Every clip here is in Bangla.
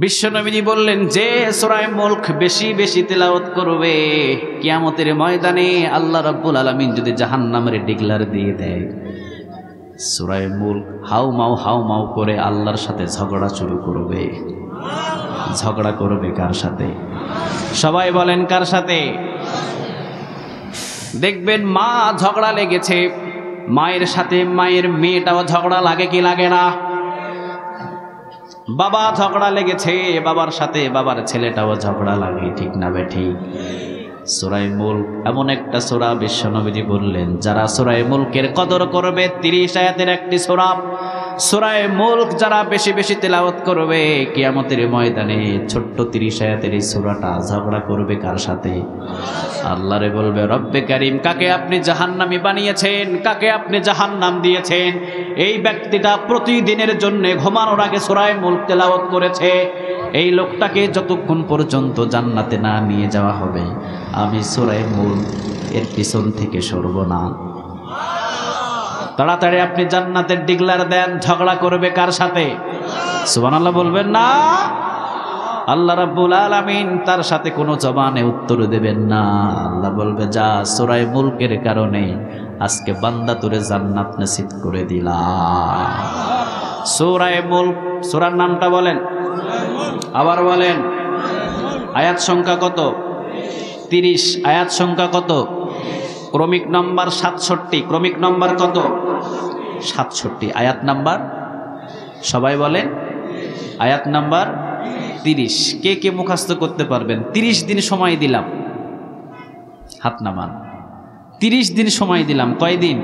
বিশ্বনবীজি বললেন, যে সূরা মুলক বেশি বেশি তেলাওয়াত করবে কিয়ামতের ময়দানে আল্লাহ রাব্বুল আলামিন যদি জাহান্নামের ডিগলার দিয়ে দেয়, সূরা মুলক হাউ মাউ করে আল্লাহর সাথে ঝগড়া শুরু করবে। ঝগড়া করবে কার সাথে? সবাই বলেন কার সাথে? দেখবেন মা ঝগড়া লেগেছে, মায়ের সাথে মায়ের মেয়েটাও ঝগড়া লাগে কি লাগে না? বাবা ঝগড়া লেগেছে, বাবার সাথে বাবার ছেলেটাও ঝগড়া লাগে, ঠিক না বেঠিক? সূরা মুলক এমন একটা সূরা, বিশ্বনবীজি বললেন যারা সূরা মুলকের কদর করবে, 30 আয়াতের একটি সূরা, সূরা মুলক যারা বেশি বেশি তেলাওয়াত করবে কিয়ামতের ময়দানে ছোট্ট 30 আয়াতের এই সূরাটা ঝগড়া করবে কার সাথে? আল্লাহরে বলবে, রব্বে কারীম, কাকে আপনি জাহান্নামী বানিয়েছেন, কাকে আপনি জাহান্নাম দিয়েছেন? এই ব্যক্তিটা প্রতিদিনের জন্য ঘুমানোর আগে সূরা মুলক তেলাওয়াত করেছে, এই লোকটাকে যতক্ষণ পর্যন্ত জান্নাতে না নিয়ে যাওয়া হবে আমি সূরা মুলক এর পিছন থেকে সরব না। তাড়াতাড়ি আপনি জান্নাতের ডিগলার দেন। ঝগড়া করবে কার সাথে? সুবহানাল্লাহ বলবেন না? আল্লাহ রাব্বুল আলামিন তার সাথে কোনো জবানে উত্তর দেবেন না। আল্লাহ বলবে, যা সূরা মুলকের কারণে আজকে বান্দা তোরে জান্নাত নসিব করে দিলাম। সূরা মুলক, সূরার নামটা বলেন, আবার বলেন। আয়াত সংখ্যা কত? 30। আয়াত সংখ্যা কত? ক্রমিক নাম্বার 67। ক্রমিক নাম্বার কত? 67। আয়াত নাম্বার সবাই বলেন, আয়াত নাম্বার 30। কে কে মুখস্থ করতে পারবেন? 30 দিন সময় দিলাম, হাত নামান। 30 দিন সময় দিলাম। কয়দিন?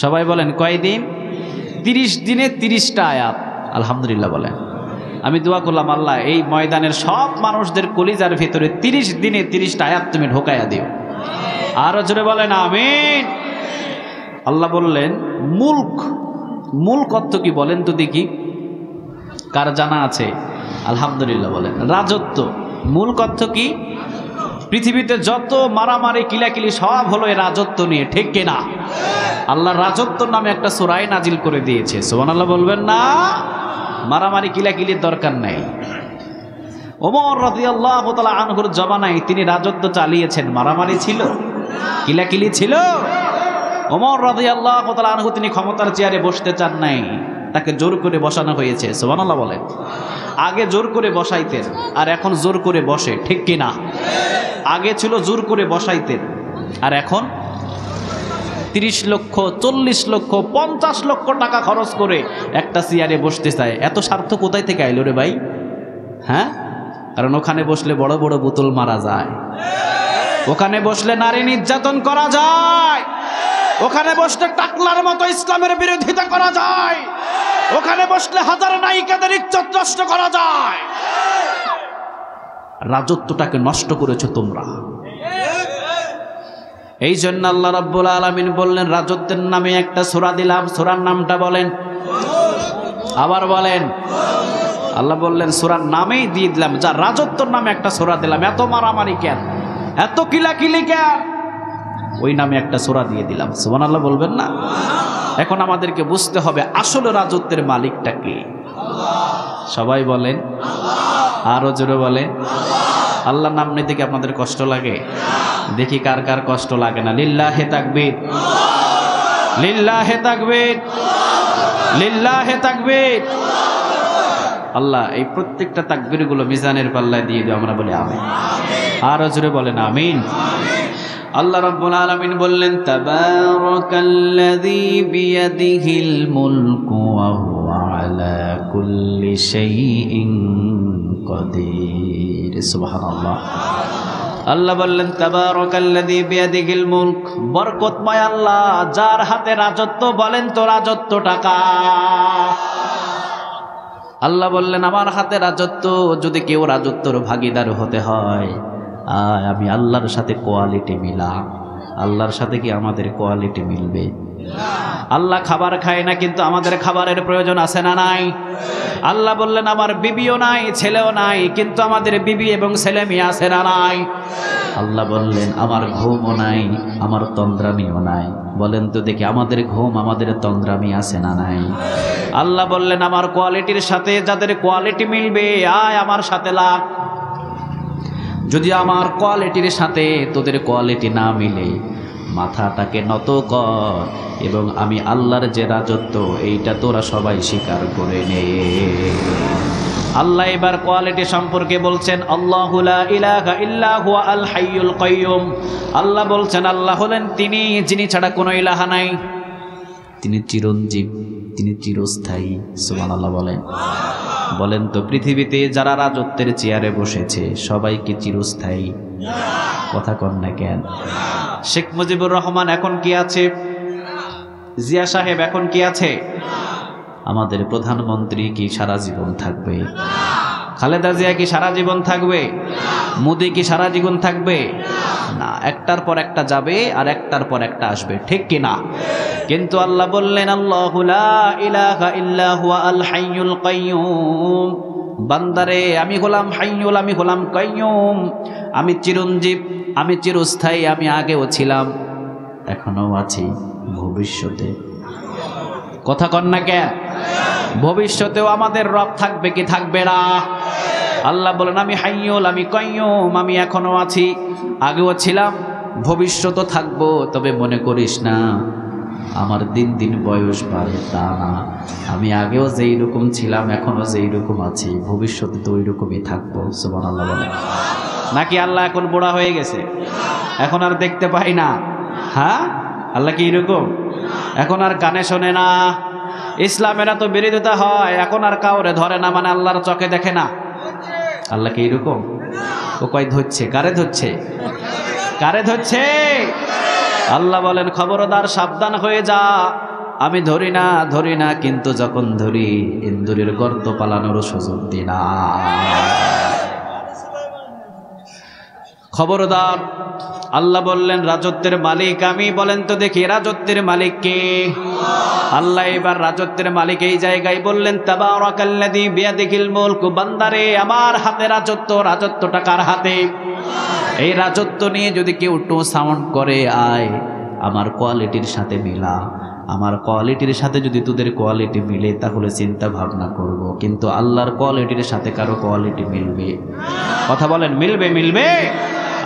সবাই বলেন কয়দিন? 30 দিনে 30টা আয়াত। আলহামদুলিল্লাহ বলেন। আমি দোয়া করলাম, আল্লাহ এই ময়দানের সব মানুষদের কলিজার ভিতরে 30 দিনে 30টা আয়াত তুমি ঢোকাইয়া দিও। আরো জোরে বলেন আমিন। আল্লাহ বললেন মুলক, মুলক অর্থ কি বলেন তো দেখি, কার জানা আছে? আলহামদুলিল্লাহ বলেন। রাজত্ব। মুলক অর্থ কি? পৃথিবীতে যত মারামারি কিলাকিলি সব হলো এই রাজত্ব নিয়ে, ঠিক কিনা? আল্লাহ রাজত্ব নামে একটা সূরা নাজিল করে দিয়েছে। সুবহানাল্লাহ বলবেন না? মারামারি কিলাকিলির দরকার নাই। ওমর রাদিয়াল্লাহু তাআলা আনহুর জমানায় তিনি রাজত্ব চালিয়েছেন, মারামারি ছিল, কিলাকিলি ছিল। ওমর রাদিয়াল্লাহু তাআলা আনহু তিনি ক্ষমতার চেয়ারে বসতে চান নাই, তাকে জোর করে বসানো হয়েছে। সুবহানাল্লাহ বলেন। আগে জোর করে বসাইতেন আর এখন জোর করে বসে, ঠিক কিনা? আগে ছিল জোর করে বসাইতেন আর এখন 30 লক্ষ, 40 লক্ষ, 50 লক্ষ টাকা খরচ করে একটা চেয়ারে বসতে চায়। এত স্বার্থ কোথায় থেকে আইলো রে ভাই? হ্যাঁ, কারণ ওখানে বসলে বড় বড় বোতল মারা যায়, ওখানে বসলে নারী নির্যাতন করা যায়, ওখানে বসলে টাকলার মতো ইসলামের বিরোধিতা করা যায়, ওখানে বসলে হাজার নায়িকাদের ইজ্জত নষ্ট করা যায়। রাজত্বটাকে নষ্ট করেছো তোমরা। এই জন্য আল্লাহ রাব্বুল আলামিন বললেন, রাজত্বের নামে একটা সূরা দিলাম, সূরার নামটা বলেন, আবার বলেন। আল্লাহ বললেন সূরার নামেই দিয়ে দিলাম, যা রাজত্বর নামে একটা সূরা দিলাম। এত মারামারি কেন, এত কিলাকিলি কেন? ওই নামে একটা সূরা দিয়ে দিলাম। সুবহানাল্লাহ বলবেন না? এখন আমাদেরকে বুঝতে হবে আসলে রাজত্বের মালিকটা কে। সবাই বলেন, আরো জোরে বলেন। আল্লাহ নাম নিতে কি আপনাদের কষ্ট লাগে? দেখি কার কার কষ্ট লাগে না। লিল্লাহে তাকবীর, লিল্লাহে তাকবীর, লিল্লাহে তাকবীর। আল্লাহ এই প্রত্যেকটা তাকবীরগুলো মিজানের পাল্লায় দিয়ে দিও, আমরা বলি আমিন। আরো জোরে বলেন আমিন। আল্লাহ রাব্বুল আলামিন বললেন, তাবারাকাল্লাযী বিয়াদিহিল মুলকু ওয়া হুয়া আলা কুল্লি শাইইন কাদির। সুবহানাল্লাহ। আল্লাহ বললেন, তাবারাকাল্লাযী বিয়াদিহিল মুলক, বরকতময় আল্লাহ যার হাতে রাজত্ব। বলেন তো রাজত্ব টাকা? আল্লাহ বললেন, আমার হাতে রাজত্ব। যদি কেউ রাজত্বর ভাগীদার হতে হয়, আমি আল্লাহর সাথে কোয়ালিটি মিলাম। আল্লাহর সাথে কি আমাদের কোয়ালিটি মিলবে? আল্লাহ খাবার খায় না, কিন্তু আমাদের খাবারের প্রয়োজন আছে না নাই? আল্লাহ বললেন আমার বিবিও নাই, ছেলেও নাই, কিন্তু আমাদের বিবি এবং ছেলে মেয়ে আছে না নাই? আল্লাহ বললেন আমার ঘুমও নাই, আমার তন্দ্রামিও নাই। বলেন তো দেখি আমাদের ঘুম আমাদের তন্দ্রামি আছে না নাই? আল্লাহ বললেন আমার কোয়ালিটির সাথে যাদের কোয়ালিটি মিলবে আয় আমার সাথে লাগ। যদি আমার কোয়ালিটির সাথে তোদের কোয়ালিটি না মিলে মাথাটাকে নত কর এবং আমি আল্লাহর যে রাজত্ব এইটা তোরা সবাই স্বীকার করে নে। আল্লাহ এবার কোয়ালিটি সম্পর্কে বলছেন আল্লাহু লা ইলাহা ইল্লা হুয়া আল হাইয়ুল কাইয়ুম। আল্লাহ বলছেন আল্লাহ হলেন তিনি যিনি ছাড়া কোনো ইলাহা নাই, তিনি চিরঞ্জীব, তিনি চিরস্থায়ী। সুবহানাল্লাহ বলেন। বলেন তো পৃথিবীতে যারা রাজত্বের চেয়ারে বসেছে সবাই কি চিরস্থায়ী? কথা কন না কেন? শেখ মুজিবুর রহমান এখন কি আছে? জিয়া সাহেব এখন কি আছে? আমাদের প্রধানমন্ত্রী কি সারা জীবন থাকবে? খালেদা জিয়া কি সারা জীবন থাকবে? মোদি কি সারা জীবন থাকবে? না, একটার পর একটা যাবে আর একটার পর একটা আসবে, ঠিক কি না? কিন্তু আল্লাহ বললেন আল্লাহু লা ইলাহা ইল্লা হুয়া আল হাইয়ুল কাইয়ুম। বান্দারে আমি হলাম হাইয়ুল, আমি হলাম কাইয়ুম, আমি চিরঞ্জীব, আমি চিরস্থায়ী, আমি আগেও ছিলাম, এখনো আছি, ভবিষ্যতে। কথা কন না কেন? ভবিষ্যতেও আমাদের রব থাকবে কি থাকবে না? আল্লাহ বলেন আমি হাইয়ুল, আমি কাইয়ুম, আমি এখনো আছি, আগেও ছিলাম, ভবিষ্যতও থাকবো। তবে মনে করিস না আমার দিন দিন বয়স বাড়ে, তা না। আমি আগেও যেই রকম ছিলাম এখনো যেই রকম আছি, ভবিষ্যতে তো ওই রকমই থাকবো। সুবহানাল্লাহ বলেন। নাকি আল্লাহ এখন বুড়া হয়ে গেছে, এখন আর দেখতে পাই না? হ্যাঁ, আল্লাহ কি এরকম? এখন আর কানে শোনে না? ইসলামের এত বিরোধিতা হয়, এখন আর কাউরে ধরে না, মানে আল্লাহর চোখে দেখে না। আল্লাহ কি এরকম? ও কয় ধরছে, কারে ধরছে? কারে ধরছে? আল্লাহ বলেন খবরদার, সাবধান হয়ে যা, আমি ধরি না, ধরি না, কিন্তু যখন ধরি ইন্দুরের গর্ত পালানোর সুযোগ দিই না। খবরদার। আল্লাহ বললেন রাজত্বের মালিক আমি। বলেন তো দেখি রাজত্বের মালিক কে? আল্লাহ এবার রাজত্বের মালিক এই জায়গায় বললেন তাবারাকাল্লাযী বিয়াদিহিল মুলক। বান্দারে আমার হাতে রাজত্ব, রাজত্বটা কার হাতে? এই রাজত্ব নিয়ে যদি কেউ টু সাউন্ড করে আয় আমার কোয়ালিটির সাথে মিলা, আমার কোয়ালিটির সাথে যদি তোদের কোয়ালিটি মিলে তাহলে চিন্তা ভাবনা করব, কিন্তু আল্লাহর কোয়ালিটির সাথে কারো কোয়ালিটি মিলবে? কথা বলেন, মিলবে? মিলবে?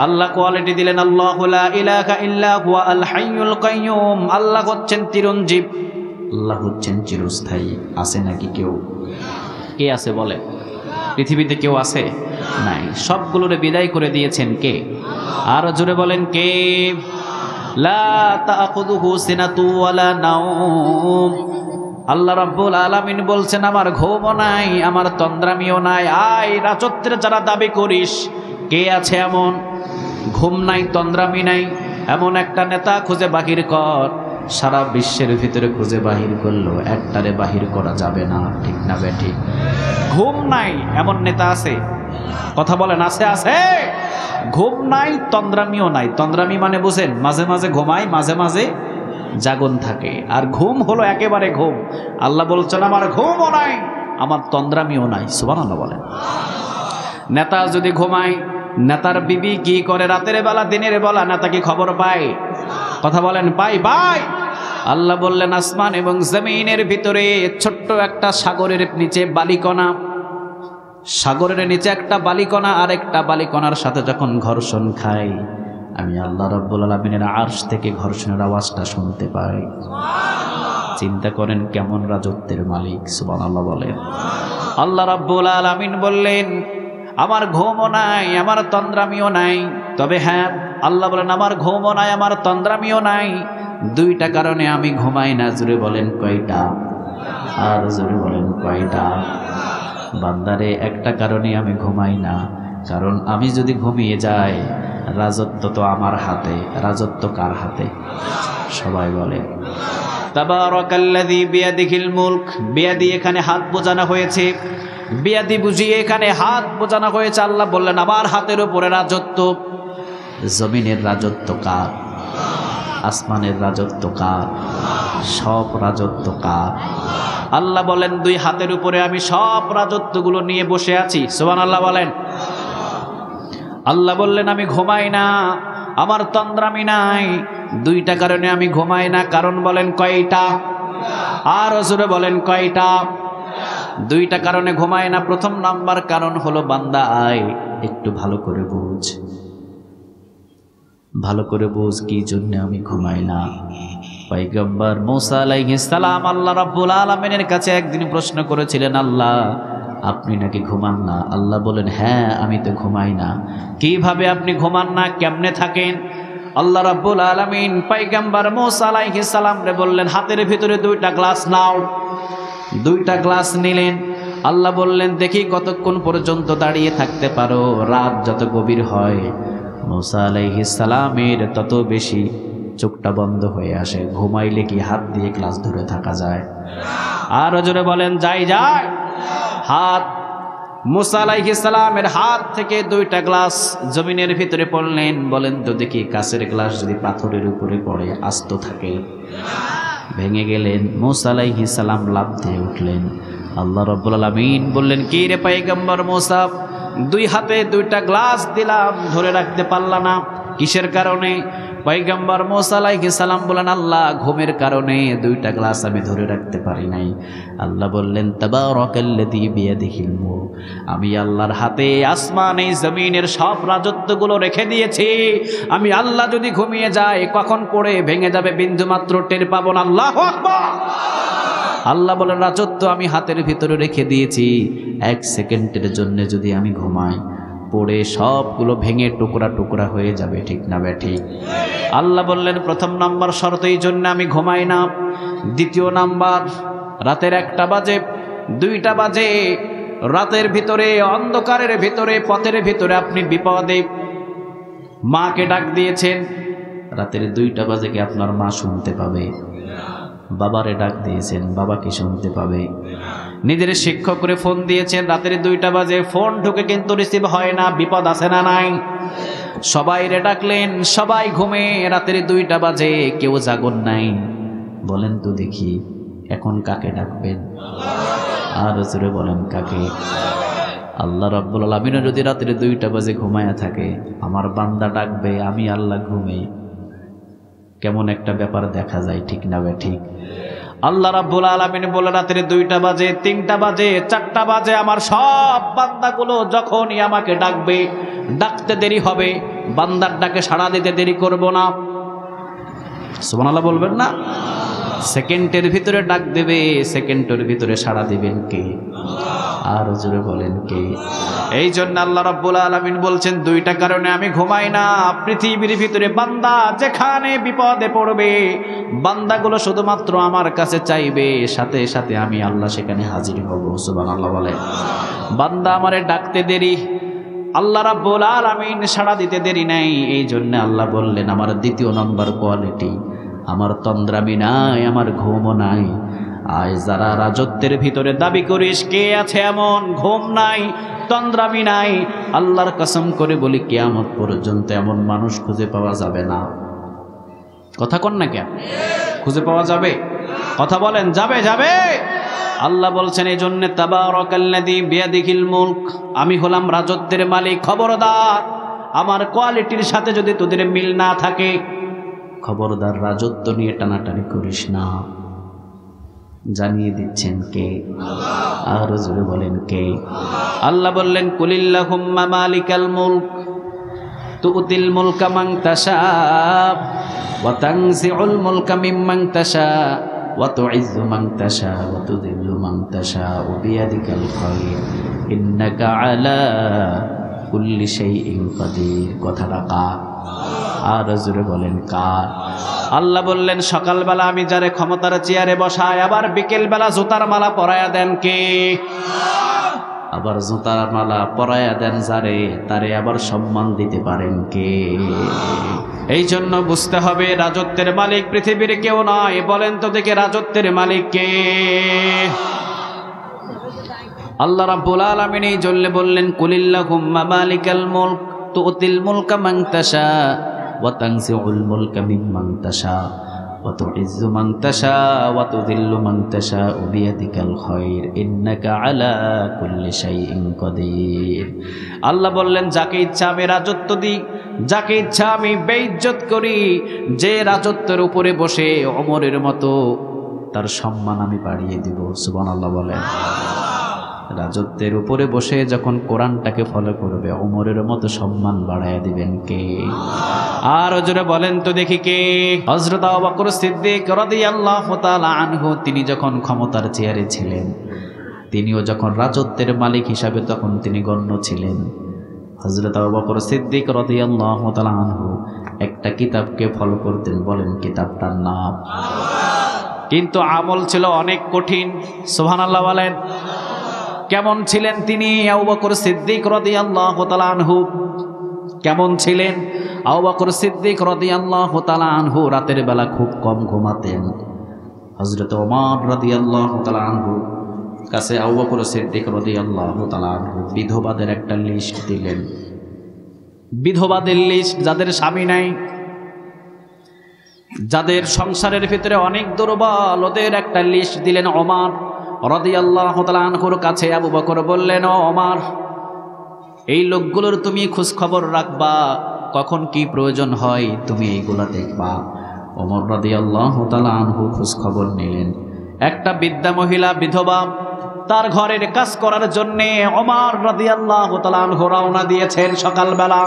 আল্লাহ কোয়ালিটি দিলেন আল্লাহু লা ইলাহা ইল্লা হুয়া আল হাইয়ুল কাইয়ুম। আল্লাহ হচ্ছেন চিরঞ্জীব, আল্লাহ হচ্ছেন চিরস্থায়ী। আছে নাকি কেউ? কে আছে বলে? পৃথিবীতে কেউ আছে? নাই। সবগুলোরে বিদায় করে দিয়েছেন কে? আরো জোরে বলেন কে? লা তাখুযুহু সিনাতু ওয়ালা নাওম। আল্লাহ রাব্বুল আলামিন বলছেন আমার ঘুমও নাই, আমার তন্দ্রামিও নাই। আয় রাজত্বের যারা দাবি করিস, কে আছে এমন? ঘুম নাই, তন্দ্রামি নাই, এমন একটা নেতা খুঁজে বাহির কর। সারা বিশ্বের ভিতরে খুঁজে বাহির করলো, একটারে বাহির করা যাবে না, ঠিক না বেঠিক? ঘুম নাই এমন নেতা আছে? কথা বলেন, আছে? আছে। ঘুম নাই, তন্দ্রামিও নাই। তন্দ্রামি মানে বুঝেন, মাঝে মাঝে ঘুমায়, মাঝে মাঝে জাগন থাকে। আর ঘুম হলো একেবারে ঘুম। আল্লাহ বলছেন আমার ঘুমও নাই, আমার তন্দ্রামিও নাই। সুবহানাল্লাহ বলেন। নেতা যদি ঘুমায়, নেতার বিবি কি করে রাতের বেলা দিনের বেলা? নেতা কি খবর পায়? কথা বলেন, পাই? পাই। আল্লাহ বললেন আসমান এবং জমিনের ভিতরে ছোট্ট একটা সাগরের নিচে বালিকণা, সাগরের নিচে একটা বালিকণা আর একটা বালিকণার সাথে যখন ঘর্ষণ খায়, আমি আল্লাহ রাব্বুল আলামিনের আরশ থেকে ঘর্ষণের আওয়াজটা শুনতে পাই। চিন্তা করেন কেমন রাজত্বের মালিক। সুবহানাল্লাহ বলেন। আল্লাহ রাব্বুল আলামিন বললেন আমার ঘুমও নাই, আমার তন্দ্রামিও নাই। তবে হ্যাঁ, আল্লাহ বলেন আমার ঘুমও নাই, আমার তন্দ্রামিও নাই। দুইটা কারণে আমি ঘুমাই না। জোরে বলেন কয়টা? আর জোরে বলেন কয়টা? বান্দারে একটা কারণে আমি ঘুমাই না, কারণ আমি যদি ঘুমিয়ে যাই রাজত্ব তো আমার হাতে। রাজত্ব কার হাতে? সবাই বলে তাবারাকাল্লাযী বিয়াদিহিল মুলক। বিয়াদি এখানে হাত বোঝানো হয়েছে, বিয়াদি বুঝিয়ে এখানে হাত বোঝানো হয়েছে। আল্লাহ বললেন আমার হাতের উপরে রাজত্ব। জমিনের রাজত্ব কার? আসমানের রাজত্ব কার? সব রাজত্ব কার? আল্লাহ বলেন দুই হাতের উপরে আমি সব রাজত্বগুলো নিয়ে বসে আছি। সুবহানাল্লাহ বলেন। আল্লাহ বললেন আমি ঘুমাই না, আমার তন্দ্রামি নাই। দুইটা কারণে আমি ঘুমাই না। কারণ বলেন কয়টা? আর জোরে বলেন কয়টা? দুইটা কারণে ঘুমাই না। প্রথম নাম্বার কারণ হলো বান্দা আয় একটু ভালো করে বুঝ, ভালো করে বুঝ কি জন্য আমি ঘুমাই না। পয়গম্বর মূসা আলাইহিস সালাম আল্লাহ রাব্বুল আলামিনের কাছে একদিন প্রশ্ন করেছিলেন, আল্লাহ আপনি নাকি ঘুমান না? আল্লাহ বলেন হ্যাঁ আমি তো ঘুমাই না। কিভাবে আপনি ঘুমান না, কেমনে থাকেন? আল্লাহ রাব্বুল আলামিন পয়গম্বর মূসা আলাইহিস সালাম রে বললেন হাতের ভিতরে দুইটা গ্লাস নাও। দুইটা গ্লাস নিলেন। আল্লাহ বললেন দেখি কতক্ষণ পর্যন্ত দাঁড়িয়ে থাকতে পারো। রাত যত গভীর হয় মূসা আলাইহিস সালামের তত বেশি চোখটা বন্ধ হয়ে আসে। ঘুমাইলে কি হাত দিয়ে গ্লাস ধরে থাকা যায়? আর জোরে বলেন যাই যায়। হাত মূসা আলাইহিস সালামের হাত থেকে দুইটা গ্লাস জমিনের ভিতরে পড়লেন। বলেন তো দেখি কাঁচের গ্লাস যদি পাথরের উপরে পড়ে আস্ত থাকে? ভেঙে গেলেন। মূসা আলাইহিস সালাম লাফ দিয়ে উঠলেন। আল্লাহ রাব্বুল আলামিন বললেন কি রে পয়গম্বর মূসা, দুই হাতে দুইটা গ্লাস দিলাম ধরে রাখতে পারলা না, কিসের কারণে? পয়গম্বর মূসা আলাইহিস সালাম বলেন আল্লাহ ঘুমের কারণে দুইটা গ্লাস আমি ধরে রাখতে পারি নাই। আল্লাহ বললেন তাবারাকাল্লাযী বিয়াদিহিল মুলক, আমি আল্লাহর হাতে আসমানে জমিনের সব রাজত্বগুলো রেখে দিয়েছি। আমি আল্লাহ যদি ঘুমিয়ে যাই কখন পড়ে ভেঙে যাবে বিন্দুমাত্র টের পাবো না। আল্লাহু আকবার। আল্লাহ বলেন রাজত্ব আমি হাতের ভিতরে রেখে দিয়েছি। এক সেকেন্ডের জন্য যদি আমি ঘুমাই পড়ে সবগুলো ভেঙে টুকরা টুকরা হয়ে যাবে, ঠিক না ঠিক? আল্লাহ বললেন প্রথম নাম্বার শর্ত এই জন্য আমি ঘুমাই না। দ্বিতীয় নাম্বার রাতের 1টা বাজে 2টা বাজে, রাতের ভিতরে অন্ধকারের ভিতরে পথের ভিতরে আপনি বিপদে মাকে ডাক দিয়েছেন, রাতের 2টা বাজে কি আপনার মা শুনতে পাবে? বাবারে ডাক দিয়েছেন, বাবা কি শুনতে পাবে? নিজের শিক্ষক করে ফোন দিয়েছেন, রাতের 2টা বাজে ফোন ঢুকে কিন্তু রিসিভ হয় না, বিপদ আছে না নাই? সবাই রে ডাকলেন, সবাই ঘুমে, রাতের 2টা বাজে কেউ জাগন নাই। বলেন তো দেখি এখন কাকে ডাকবেন? আর জোরে বলেন কাকে? আল্লাহ রাব্বুল আলামিন যদি রাতের 2টা বাজে ঘুমায়া থাকে, আমার বান্দা ডাকবে, আমি আল্লাহ ঘুমে, কেমন একটা ব্যাপার দেখা যায়, ঠিক না ঠিক? আল্লাহ রাব্বুল আলামিন বলে রাতের 2টা বাজে 3টা বাজে 4টা বাজে আমার সব বান্দাগুলো যখনই আমাকে ডাকবে, ডাকতে দেরি হবে, বান্দার ডাকে সাড়া দিতে দেরি করব না। সুবহানাল্লাহ বলবেন না? সেকেন্ডের ভিতরে ডাক দেবে, সেকেন্ডের ভিতরে সাড়া দিবেন কে? আর জোরে বলেন কে? এই জন্য আল্লাহ রাব্বুল আলামিন বলছেন 2টা কারণে আমি ঘুমাই না। পৃথিবীর ভিতরে বান্দা যেখানে বিপদে পড়বে, বান্দাগুলো শুধুমাত্র আমার কাছে চাইবে, সাথে সাথে আমি আল্লাহ সেখানে হাজির হব। সুবহানাল্লাহ বলেন। বান্দা আমারে ডাকতে দেরি, আল্লাহ রাব্বুল আলামিন সাড়া দিতে দেরি নাই। এই জন্য আল্লাহ বললেন আমার দ্বিতীয় নম্বর কোয়ালিটি, আমার তন্দ্রামি নাই, আমার ঘুমও নাই। আজ যারা রাজত্বের ভিতরে দাবি করিস কে আছে এমন ঘুম নাই, তন্দ্রামি নাই, আল্লাহর কসম করে বলি কিয়ামত পর্যন্ত এমন মানুষ খুঁজে পাওয়া যাবে না। কথা কন না কেন? খুঁজে পাওয়া যাবে? কথা বলেন যাবে? যাবে। আল্লাহ বলছেন এই জন্য তাবারাকাল্লাযী বিয়াদিহিল মুলক, আমি হলাম রাজত্বের মালিক। খবরদার আমার কোয়ালিটির সাথে যদি তোদের মিল না থাকে, খবরদার রাজত্ব নিয়ে টানাটানি করিস না। জানিয়ে দিচ্ছেন কে? আর জোরে বলেন কে? আল্লাহ বললেন কুলিল্লাহুম্মা মালিকাল মুলক তুতিল মুলকা মান তাশা ওয়া তানজিউল মুলকা মিম্মান তাশা ওয়া তুইজ্জু মান তাশা ওয়া তুযিল্লু মান তাশা বিয়াদিকাল খায়র ইন্নাকা আলা কুল্লি শাইইন কাদির। কথাটা কার? আর জোরে বলেন কার? আল্লাহ বললেন সকালবেলা আমি যারে ক্ষমতার চেয়ারে বসায়, আবার বিকেলবেলা জুতার মালা পরায়া দেন কে? আবার জুতার মালা পরায়া দেন যারে, তারে আবার সম্মান দিতে পারেন কে? এই জন্য বুঝতে হবে রাজত্বের মালিক পৃথিবীর কেউ নয়। বলেন তো দেখে রাজত্বের মালিক কে? আল্লাহ রাব্বুল আলামিন এই জন্য বললেন কুলিল্লাহুম্মা মালিকাল মুলক তুতিল মুলকা মান তাশা ওয়া তানজিউল মুলকা মিম্মান তাশা ওয়া তুইজ্জু মান তাশা ওয়া তুযিল্লু মান তাশা বিয়াদিকাল খায়র ইন্নাকা আলা কুল্লি শাইইন কাদির। আল্লাহ বললেন, যাকে ইচ্ছা আমি রাজত্ব দিই, যাকে ইচ্ছা আমি বেইজ্জত করি। যে রাজত্বের উপরে বসে ওমরের মতো, তার সম্মান আমি বাড়িয়ে দিব। সুবহানাল্লাহ বলেন। রাজত্বের উপরে বসে যখন কোরআনটাকে ফলো করবে, ওমরের মতো সম্মান বাড়ায় দিবেন কে? আর জোরে বলেন তো দেখি কে? হযরত আবু বকর সিদ্দিক রাদিয়াল্লাহু তাআলা আনহু, তিনি যখন ক্ষমতার চেয়ারে ছিলেন, তিনিও যখন রাজত্বের মালিক হিসাবে তখন তিনি গণ্য ছিলেন। হযরত আবু বকর সিদ্দিক রাদিয়াল্লাহু তাআলা আনহু একটা কিতাবকে ফলো করতেন। বলেন কিতাবটার নাম? কিন্তু আমল ছিল অনেক কঠিন। সুবহানাল্লাহ বলেন। কেমন ছিলেন তিনি আবু বকর সিদ্দিক রাদিয়াল্লাহু তাআলা আনহু? কেমন ছিলেন আবু বকর সিদ্দিক রাদিয়াল্লাহু তাআলা আনহু? রাতের বেলা খুব কম ঘুমাতেন। হযরত ওমর রাদিয়াল্লাহু তাআলা আনহু কাছে আবু বকর সিদ্দিক রাদিয়াল্লাহু তাআলা আনহু বিধবাদের একটা লিস্ট দিলেন। বিধবাদের লিস্ট, যাদের স্বামী নাই, যাদের সংসারের ভিতরে অনেক দুর্বল, ওদের একটা লিস্ট দিলেন ওমর রাদিয়াল্লাহু তাআলা আনহুর কাছে। আবু বকর বললেন, ও ওমর, এই লোকগুলোর তুমি খোঁজ খবর রাখবা, কখন কি প্রয়োজন হয় তুমি এইগুলা দেখবা। ওমর রাদিয়াল্লাহু তাআলা আনহু খোঁজ খবর নিলেন। একটা বৃদ্ধা মহিলা বিধবা, তার ঘরের কাজ করার জন্য ওমর রাদিয়াল্লাহু তাআলা আনহু রওনা দিয়েছেন সকালবেলা।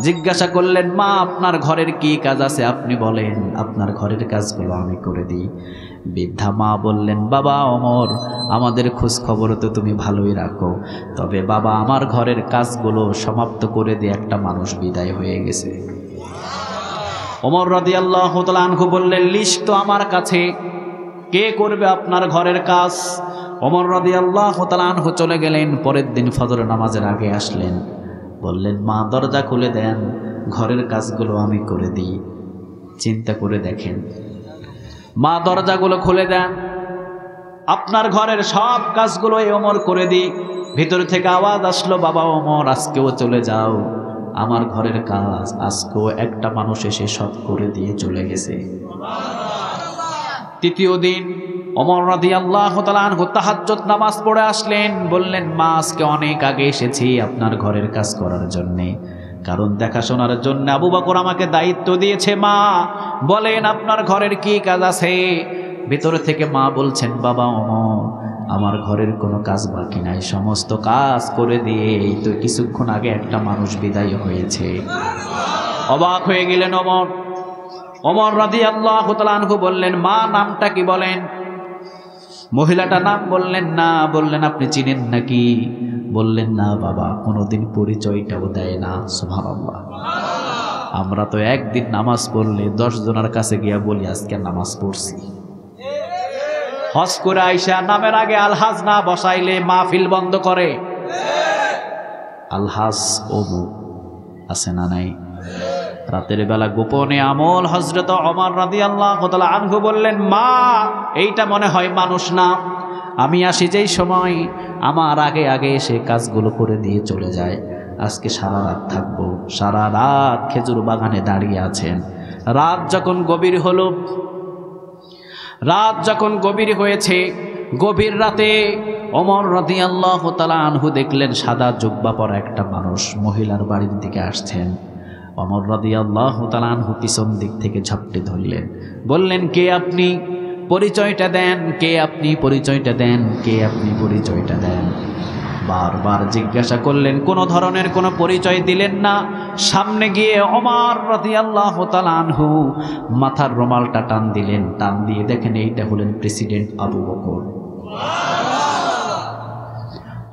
জিজ্ঞাসা করলেন, মা, আপনার ঘরের কি কাজ আছে আপনি বলেন, আপনার ঘরের কাজগুলো আমি করে দিই। বৃদ্ধা মা বললেন, বাবা ওমর, আমাদের খোঁজ খবর তো তুমি ভালোই রাখো, তবে বাবা আমার ঘরের কাজগুলো সমাপ্ত করে দিয়ে একটা মানুষ বিদায় হয়ে গেছে। ওমর রাদিয়াল্লাহু তাআলা আনহু বললেন, লিস্ট তো আমার কাছে, কে করবে আপনার ঘরের কাজ? ওমর রাদিয়াল্লাহু তাআলা আনহু চলে গেলেন। পরের দিন ফজর নামাজের আগে আসলেন, বললেন, মা দরজা খুলে দেন, ঘরের কাজগুলো আমি করে দিই। চিন্তা করে দেখেন, মা দরজাগুলো খুলে দেন, আপনার ঘরের সব কাজগুলো ওমর করে দিই। ভিতর থেকে আওয়াজ আসলো, বাবা ওমর, আজকেও চলে যাও, আমার ঘরের কাজ আজকেও একটা মানুষ এসে সব করে দিয়ে চলে গেছে। তৃতীয় দিন ওমর রাদিয়াল্লাহু তাআলা আনহু তাহাজ্জুদ নামাজ পড়ে আসলেন। বললেন, মা, আজকে অনেক আগে এসেছি আপনার ঘরের কাজ করার জন্যে, কারণ দেখাশোনার জন্য আবু বকর আমাকে দায়িত্ব দিয়েছে। মা বলেন, আপনার ঘরের কি কাজ আছে? ভিতর থেকে মা বলছেন, বাবা ওমর, আমার ঘরের কোনো কাজ বাকি নাই, সমস্ত কাজ করে দিয়ে এই তো কিছুক্ষণ আগে একটা মানুষ বিদায় হয়েছে। অবাক হয়ে গেলেন ওমর। ওমর রাদিয়াল্লাহু তাআলা আনহু বললেন, মা, নামটা কি বলেন? মহিলাটা নাম বললেন না। বললেন, আপনি চিনেন নাকি? বললেন, না বাবা, কোনোদিন পরিচয়টাও দেয় না। সুবহানাল্লাহ। আমরা তো একদিন নামাজ পড়লে 10 জনের কাছে গিয়া বলি আজকে নামাজ পড়ছি। হজ করে আইসা নামের আগে আলহাজ না বসাইলে মাহফিল বন্ধ করে। আলহাজ অমুক আছে না নাই? রাতের বেলা গোপনে আমল। হযরত ওমর রাদিয়াল্লাহু তাআলা আনহু বললেন, মা, এইটা মনে হয় মানুষ না, আমি আসি যেই সময় আমার আগে আগে এসে কাজগুলো করে দিয়ে চলে যায়। আজকে সারা রাত থাকবো। সারা রাত খেজুর বাগানে দাঁড়িয়ে আছেন। রাত যখন গভীর হলো, রাত যখন গভীর হয়েছে, গভীর রাতে ওমর রাদিয়াল্লাহু তাআলা আনহু দেখলেন সাদা জুব্বা পরা একটা মানুষ মহিলার বাড়ির দিকে আসছেন। ওমর রাদিয়াল্লাহু তাআলা আনহু পিছন দিক থেকে ঝাপটে ধরলেন। বললেন, কে আপনি? পরিচয়টা দেন। কে আপনি? পরিচয়টা দেন। কে আপনি? পরিচয়টা দেন। বারবার জিজ্ঞাসা করলেন, কোনো ধরনের কোনো পরিচয় দিলেন না। সামনে গিয়ে ওমর রাদিয়াল্লাহু তাআলা আনহু মাথার রুমালটা টান দিলেন। টান দিয়ে দেখেন এইটা হলেন প্রেসিডেন্ট আবু বকর।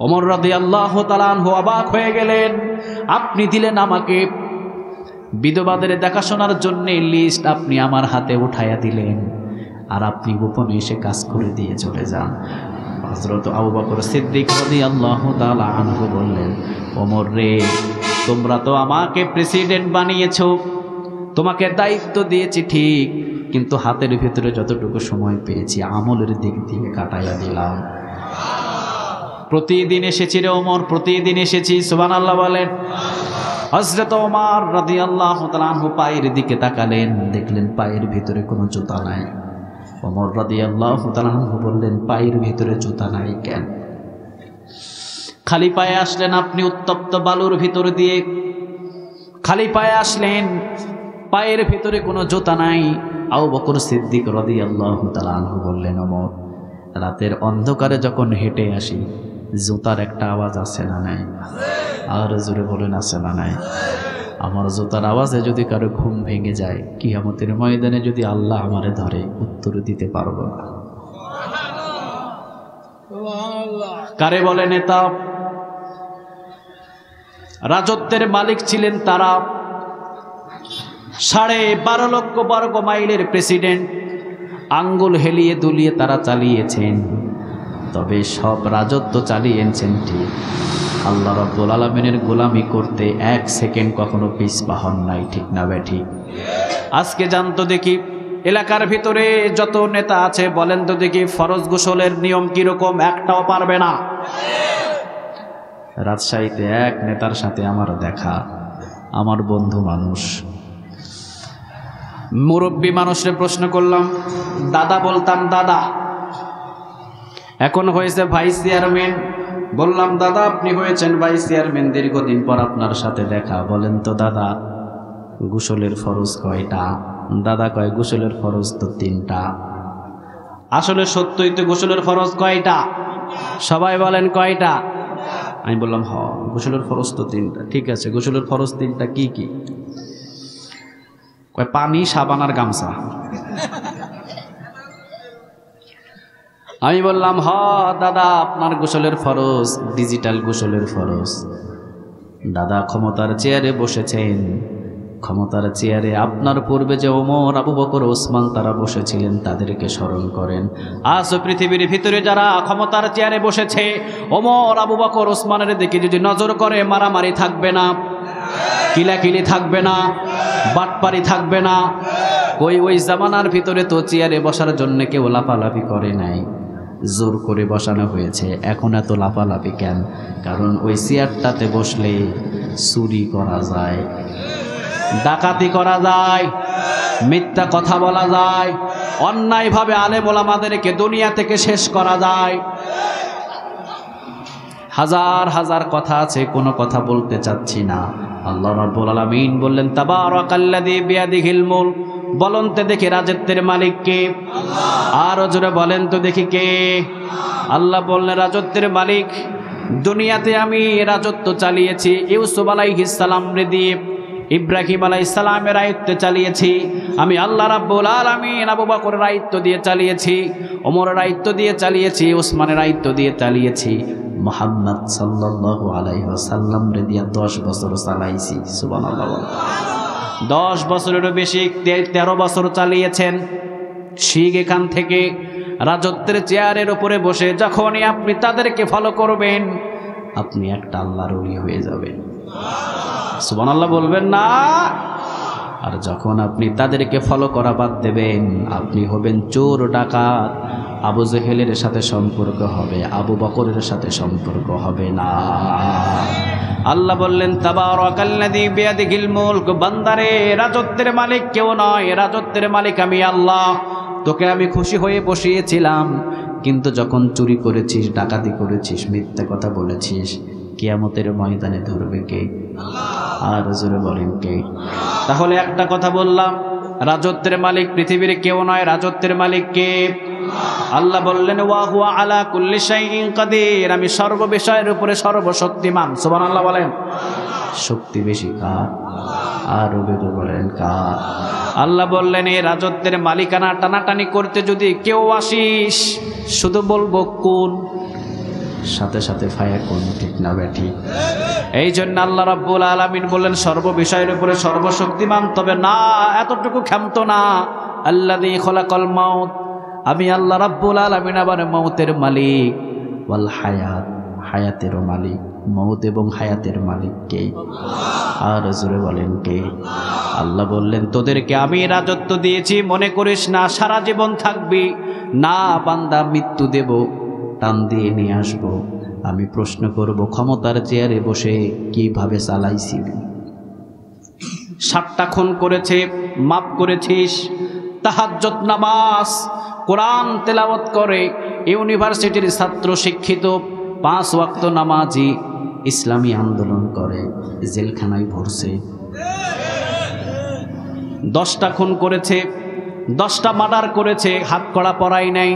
ওমর রাদিয়াল্লাহু তাআলা আনহু অবাক হয়ে গেলেন। আপনি দিলেন আমাকে বিধবাদের দেখাশোনার জন্য লিস্ট, আপনি আমার হাতে উঠাইয়া দিলেন, আর আপনি গোপনে এসে কাজ করে দিয়ে চলে যান। হযরত আবু বকর সিদ্দিক রাদিয়াল্লাহু তাআলা আনহু বললেন, ওমর রে, তোমরা তো আমাকে প্রেসিডেন্ট বানিয়েছো, তোমাকে দায়িত্ব দিয়েছি ঠিক, কিন্তু হাতের ভিতরে যতটুকু সময় পেয়েছি আমলের দিক দিয়ে কাটাইয়া দিলাম। প্রতিদিন এসেছি রে ওমর, প্রতিদিন এসেছি। সুবহানাল্লাহ বলেন। হযরত ওমর রাদিয়াল্লাহু তাআলা আনহু পায়ের দিকে তাকালেন, দেখলেন পায়ের ভিতরে কোনো জুতা নাই। ওমর রাদিয়াল্লাহু তাআলা আনহু বললেন, পায়ের ভিতরে জুতা নাই কেন? খালি পায়ে আসলেন আপনি উত্তপ্ত বালুর ভিতর দিয়ে, খালি পায়ে আসলেন, পায়ের ভিতরে কোনো জুতা নাই। আবু বকর সিদ্দিক রাদিয়াল্লাহু তাআলা আনহু বললেন, ওমর, রাতের অন্ধকারে যখন হেঁটে আসি জুতার একটা আওয়াজ আছে না নাই? আর জোরে বলেন, আছে না নাই? আমার জুতার আওয়াজে যদি কারো ঘুম ভেঙে যায়, কিয়ামতের ময়দানে যদি আল্লাহ আমারে ধরে, উত্তর দিতে পারবো না। কারে বলে নেতা? রাজত্বের মালিক ছিলেন তারা, 12.5 লক্ষ বর্গ মাইলের প্রেসিডেন্ট, আঙ্গুল হেলিয়ে দুলিয়ে তারা চালিয়েছেন। তবে সব রাজত্ব চালিয়েছেন ঠিক, আল্লাহ রাব্বুল আলামিনের গোলামি করতে 1 সেকেন্ড কখনো পিছপা হন নাই, ঠিক না বেঠিক? আজকে জানতো দেখি এলাকার ভিতরে যত নেতা আছে বলেন তো দেখি ফরজ গোসলের নিয়ম কিরকম? একটাও পারবে না। রাজশাহীতে এক নেতার সাথে আমার দেখা, আমার বন্ধু মানুষ, মুরব্বী মানুষরে প্রশ্ন করলাম, দাদা বলতাম দাদা, এখন হয়েছে ভাইস চেয়ারম্যান। বললাম দাদা আপনি হয়েছেন ভাইস চেয়ারম্যান, দীর্ঘদিন পর আপনার সাথে দেখা, বলেন তো দাদা গোসলের ফরজ কয়টা? দাদা কয় গোসলের ফরজ তো 3টা। আসলে সত্যই তো গোসলের ফরজ কয়টা? সবাই বলেন কয়টা? আমি বললাম গোসলের ফরজ তো 3টা। ঠিক আছে, গোসলের ফরজ 3টা কি কি? কয় পানি, সাবান আর গামছা। আমি বললাম দাদা আপনার গোসলের ফরজ ডিজিটাল গোসলের ফরজ। দাদা ক্ষমতার চেয়ারে বসেছেন, ক্ষমতার চেয়ারে আপনার পূর্বে যে ওমর, আবু বকর, ওসমান তারা বসেছিলেন তাদেরকে স্মরণ করেন। আজ পৃথিবীর ভিতরে যারা ক্ষমতার চেয়ারে বসেছে, ওমর, আবু বকর, ওসমানের দিকে যদি নজর করে, মারামারি থাকবে না, কিলাকিলি থাকবে না, বাটপারি থাকবে না। ওই জামানার ভিতরে তো চেয়ারে বসার জন্য কেউ লাফালাফি করে নাই, জোর করে বসানো হয়েছে। এখন এত লাফালাফি কেন? কারণ ওই চেয়ারটাতে বসলে চুরি করা যায়, ডাকাতি করা যায়, মিথ্যা কথা বলা যায়, অন্যায়ভাবে আলেম ওলামাদেরকে দুনিয়া থেকে শেষ করা যায়। হাজার হাজার কথা আছে, কোনো কথা বলতে চাচ্ছি না। আল্লাহ রাব্বুল আলামিন বললেন তাবারাকাল্লাযী বিয়াদিহিল মুলক, বলেন তো দেখি রাজত্বের মালিক কে? আরো জোরে বলেন তো দেখি কে? আল্লাহ বললেন রাজত্বের মালিক, দুনিয়াতে আমি রাজত্ব চালিয়েছি ইউসুফ আলাইহিস সালাম রে দিয়ে, ইব্রাহিম আলাইহিস সালামের রাজত্ব চালিয়েছি আমি আল্লাহ রাব্বুল আলামিন, আবু বকরের রাজত্ব দিয়ে চালিয়েছি, ওমরের রাজত্ব দিয়ে চালিয়েছি, ওসমানের রাজত্ব দিয়ে চালিয়েছি, মুহাম্মদ সাল্লাল্লাহু আলাইহি ওয়াসাল্লাম রে দিয়া 10 বছর চালাইছি। সুবহানাল্লাহ। 10 বছরেরও বেশি, 13 বছর চালিয়েছেন। শিখ এখান থেকে রাজত্বের চেয়ারের উপরে বসে যখনই আপনি তাদেরকে ফলো করবেন, আপনি একটা আল্লাহর ওলি হয়ে যাবেন। সুবহানাল্লাহ বলবেন না? আর যখন আপনি তাদেরকে ফলো করা বাদ দেবেন, আপনি হবেন চোর, ডাকাত। আবু জেহেলের সাথে সম্পর্ক হবে, আবু বকরের সাথে সম্পর্ক হবে না। আল্লাহ বললেন তাবারাকাল্লাযী বিয়াদিহিল মুলক, বান্দারে রাজত্বের মালিক কেউ নয়, রাজত্বের মালিক আমি আল্লাহ। তোকে আমি খুশি হয়ে বসিয়েছিলাম, কিন্তু যখন চুরি করেছিস, ডাকাতি করেছিস, মিথ্যা কথা বলেছিস, কিয়ামতের ময়দানে ধরবে কে? আর জোরে বলেন কে? তাহলে একটা কথা বললাম, রাজত্বের মালিক পৃথিবীর কেউ নয়, রাজত্বের মালিক কে? আল্লাহ বললেন ওয়া হুয়া আলা কুল্লি শাইইন কাদির, আমি সর্ব বিষয়ের উপরে সর্বশক্তিমান। সুবহানাল্লাহ বলেন। শক্তি বেশি কার? আর বেরো বলেন কার? আল্লাহ বললেন এই রাজত্বের মালিকানা টানাটানি করতে যদি কেউ আসিস, শুধু বলবো কোন, সাথে সাথে ফায়া কোন, ঠিক না বেঠি? এই জন্য আল্লাহ রাব্বুল আলামিন বললেন সর্ব বিষয়ের উপরে সর্বশক্তিমান। তবে না, এতটুকু ক্ষমতা না। আল্লাযী খলাকাল মাউত, আমি আল্লাহ রাব্বুল আলামিন আবার মৌতের মালিক, ওয়াল হায়াত, হায়াতেরও মালিক। মৌত এবং হায়াতের মালিক কে? আর জোরে বলেন কে? আল্লাহ বললেন তোদেরকে আমি রাজত্ব দিয়েছি, মনে করিস না সারা জীবন থাকবি। না বান্দা, মৃত্যু দেব, টান দিয়ে নিয়ে আসবো। আমি প্রশ্ন করব ক্ষমতার চেয়ারে বসে কিভাবে চালাইছিলি? 7টা খুন করেছে, মাফ করেছিস। তাহাজ্জুদ নামাজ, কোরআন তেলাওয়াত করে, ইউনিভার্সিটির ছাত্র, শিক্ষিত, 5 ওয়াক্ত নামাজি, ইসলামী আন্দোলন করে, জেলখানায় ভরছে। 10টা খুন করেছে, 10টা মার্ডার করেছে, হাত কড়া পরাই নাই,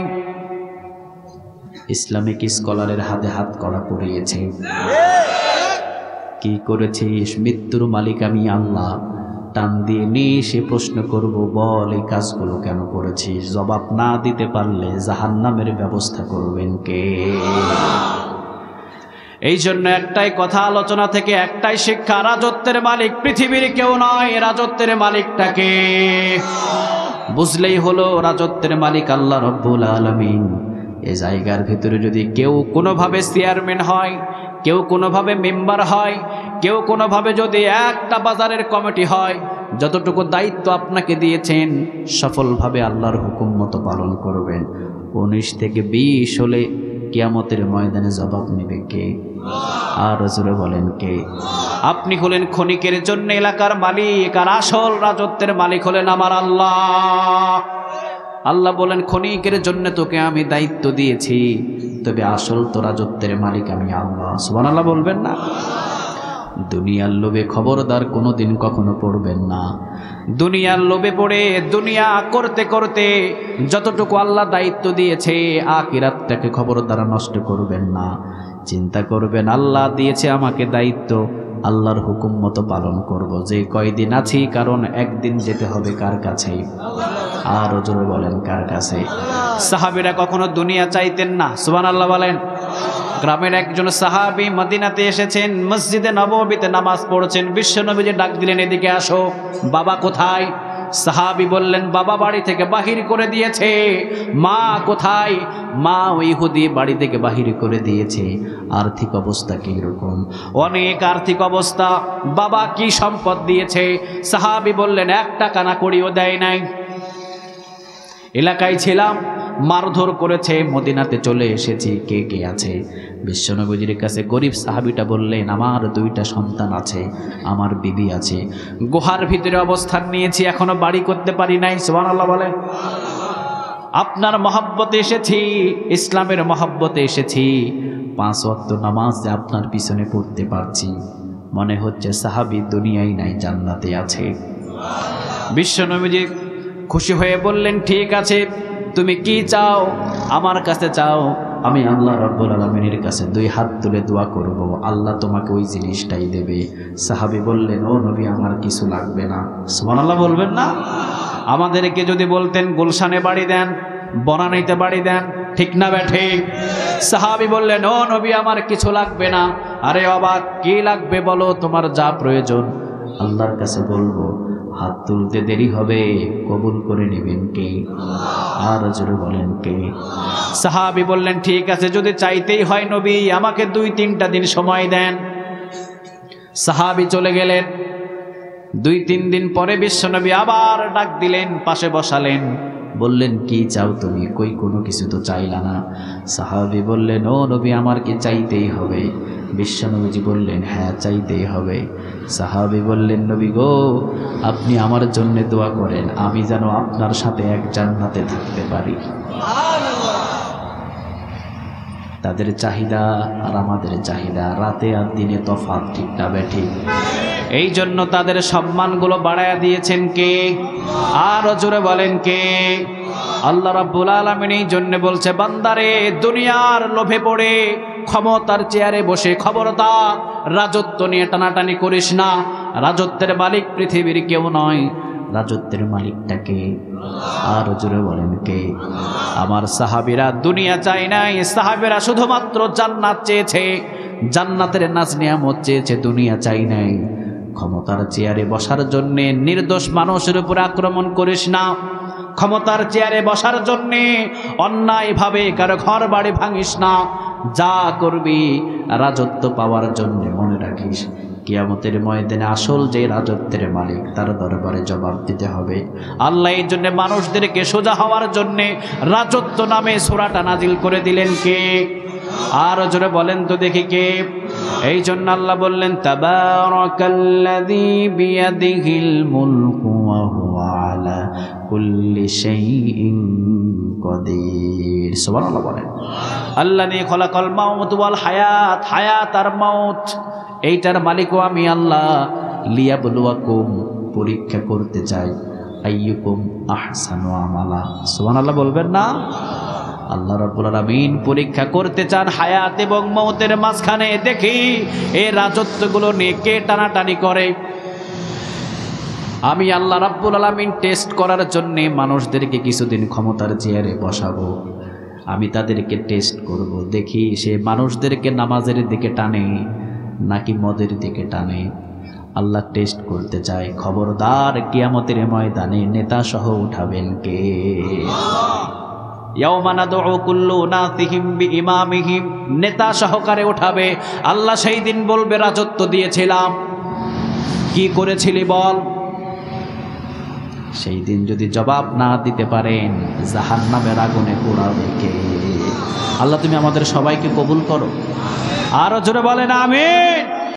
ইসলামিক স্কলারের হাতে হাত কড়া পরিয়েছে। কি করেছিস? মৃত্যুর মালিক আমি আল্লাহ, টান দিয়ে নিয়ে সে প্রশ্ন করব, বল এই কাজগুলো কেন করেছিস? জবাব না দিতে পারলে জাহান্নামের ব্যবস্থা করবেন কে? এই জন্য একটাই কথা, আলোচনা থেকে একটাই শিক্ষা, রাজত্বের মালিক পৃথিবীর কেউ নয়, রাজত্বের মালিকটাকে বুঝলেই হলো। রাজত্বের মালিক আল্লাহ রব্বুল আলামিন। এই জায়গার ভিতরে যদি কেউ কোনোভাবে চেয়ারম্যান হয়, কেউ কোনোভাবে মেম্বার হয়, কেউ কোনোভাবে যদি একটা বাজারের কমিটি হয়, যতটুকু দায়িত্ব আপনাকে দিয়েছেন সফলভাবে আল্লাহর হুকুম মতো পালন করবেন। 19 থেকে 20 হলে কিয়ামতের ময়দানে জবাব নেবে কে? আর জোরে বলেন কে? আপনি হলেন ক্ষণিকের জন্য এলাকার মালিক, আর আসল রাজত্বের মালিক হলেন আমার আল্লাহ। আল্লাহ বলেন, ক্ষণিকের জন্য তোকে আমি দায়িত্ব দিয়েছি, তবে আসল তো রাজত্বের মালিক আমি আল্লাহ। সুবহানাল্লাহ বলবেন না? দুনিয়ার লোভে খবরদার কোনোদিন কখনো পড়বেন না। দুনিয়ার লোভে পড়ে দুনিয়া করতে করতে যতটুকু আল্লাহ দায়িত্ব দিয়েছে, আখিরাতটাকে খবরদার নষ্ট করবেন না। চিন্তা করবেন, আল্লাহ দিয়েছে আমাকে দায়িত্ব, আল্লাহর হুকুম মতো পালন করব যে কয়দিন আছি, কারণ একদিন যেতে হবে কার কাছে? আর জোরে বলেন কার কাছে? সাহাবীরা কখনো দুনিয়া চাইতেন না। সুবহানাল্লাহ বলেন। গ্রামের একজন সাহাবী মদিনাতে এসেছেন, মসজিদে নববীতে নামাজ পড়ছেন, বিশ্বনবীজি ডাক দিলেন, এদিকে আসো। বাবা কোথায়? সাহাবী বললেন, বাবা বাড়ি থেকে বাহির করে দিয়েছে। মা কোথায়? মা ওই ইহুদি বাড়ি থেকে বাহির করে দিয়েছে। আর্থিক অবস্থা কি রকম? অনেক আর্থিক অবস্থা। বাবা কি সম্পদ দিয়েছে? সাহাবী বললেন, 1 টাকা না কড়িও দেয় নাই। এলাকায় ছিলাম, মারধর করেছে, মদিনাতে চলে এসেছি, কে কে আছে? বিশ্বনবীর কাছে গরিব সাহাবীটা বললেন, আমার 2টা সন্তান আছে, আমার বিবি আছে, গুহার ভিতরে অবস্থান নিয়েছি, এখনো বাড়ি করতে পারি নাই। সুবহানাল্লাহ বলে। আপনার মহব্বতে এসেছি, ইসলামের মহব্বতে এসেছি, 5 ওয়াক্ত নামাজ আপনার পিছনে পড়তে পারছি, মনে হচ্ছে সাহাবী দুনিয়ায় নাই, জান্নাতে আছে। বিশ্বনবী খুশি হয়ে বললেন, ঠিক আছে, তুমি কি চাও আমার কাছে চাও, আমি আল্লাহ রাব্বুল আলামিনের কাছে 2 হাত তুলে দোয়া করব, আল্লাহ তোমাকে ওই জিনিসটাই দেবে। সাহাবী বললেন, ও নবী, আমার কিছু লাগবে না। সুবহানাল্লাহ বলবেন না? আমাদেরকে যদি বলতেন গুলশানে বাড়ি দেন, বনানীতে বাড়ি দেন, ঠিক না ব্যাঠে? সাহাবী বললেন, ও নবী, আমার কিছু লাগবে না। আরে অবাক, কি লাগবে বলো, তোমার যা প্রয়োজন আল্লাহর কাছে বলবো। হাত তুলতে দেরি হবে, কবুল করে নেবেন কে? আর জোরে বলেন কে? সাহাবী বললেন, ঠিক আছে, যদি চাইতেই হয় নবী, আমাকে 2-3টা দিন সময় দেন। সাহাবী চলে গেলেন। 2-3 দিন পরে বিশ্বনবী আবার ডাক দিলেন, পাশে বসালেন, বললেন, কি চাও তুমি? কই কোনো কিছু তো চাইলা না। সাহাবী বললেন, ও নবী, আমার কি চাইতেই হবে? বিশ্বনবীজি বললেন, হ্যাঁ, চাইতেই হবে। সাহাবী বললেন, নবী গো, আপনি আমার জন্য দোয়া করেন, আমি যেন আপনার সাথে এক জান্নাতে থাকতে পারি। তাদের চাহিদা আর আমাদের চাহিদা, রাতে আর দিনে তফাৎ, ঠিক না বেঠিক? এই জন্য তাদের সম্মানগুলো বাড়ায়া দিয়েছেন কে? আর জোরে বলেন কে? আল্লাহ রাব্বুল আলামিন এই জন্য বলছে, বান্দারে, দুনিয়ার লোভে পড়ে ক্ষমতার চেয়ারে বসে খবরদার রাজত্ব নিয়ে টানাটানি করিস না। রাজত্বের মালিক পৃথিবীর কেউ নয়, রাজত্বের মালিকটাকে? আর জোরে বলেন কে? আমার সাহাবীরা দুনিয়া চায় নাই, সাহাবীরা শুধুমাত্র জান্নাত চেয়েছে, জান্নাতের নাজ নিয়ামত চেয়েছে, দুনিয়া চাই নাই। ক্ষমতার চেয়ারে বসার জন্য নির্দোষ মানুষের উপর আক্রমণ করিস না। ক্ষমতার চেয়ারে বসার জন্য অন্যায়ভাবে কারো ঘর বাড়ি ভাঙিস না। যা করবি রাজত্ব পাওয়ার জন্য মনে রাখিস, কিয়ামতের ময়দানে আসল যে রাজত্বের মালিক তার দরবারে জবাব দিতে হবে। আল্লাহ এই জন্য মানুষদেরকে সোজা হওয়ার জন্য রাজত্ব নামে সূরাটা নাজিল করে দিলেন কে? আর জোরে বলেন তো দেখি কে? এই জন্য আল্লাহ বললেন তাবারাকাল্লাযী বিয়াদিহিল মুলকু ওয়া হুয়া আলা কুল্লি শাইইন কাদির। সুবহানাল্লাহ বলেন। আল্লাযী খলাকাল মাউত ওয়াল হায়াত, হায়াত আর মাউত এইটার মালিকও আমি আল্লাহ। লিয়াবলুয়াকুম, পরীক্ষা করতে চাই, আইয়ুকুম আহসানু আমালা। সুবহানাল্লাহ বলবেন না? আল্লাহ রাব্বুল আলামিন পরীক্ষা করতে চান হায়াত এবং মওতের মাঝখানে, দেখি এই রাজত্বগুলো নিয়ে কে টানাটানি করে। আমি আল্লাহ রাব্বুল আলামিন টেস্ট করার জন্য মানুষদেরকে কিছুদিন ক্ষমতার চেয়ারে বসাবো। আমি তাদেরকে টেস্ট করব, দেখি সে মানুষদেরকে নামাজের দিকে টানে নাকি মদের দিকে টানে। আল্লাহ টেস্ট করতে চায়। খবরদার, কিয়ামতের ময়দানে নেতা সহ উঠাবেন কে? ইয়াউমা নাদউ কুল্লু নাসিহিম বিইমামিহিম, নেতা সহকারে উঠাবে। আল্লাহ সেই দিন বলবে, রাজত্ব দিয়েছিলাম, কি করেছিলি বল। সেই দিন যদি জবাব না দিতে পারেন, জাহান্নামের আগুনে পোড়াবে কে? আল্লাহ তুমি আমাদের সবাইকে কবুল করো। আরো জোরে বলেন আমিন।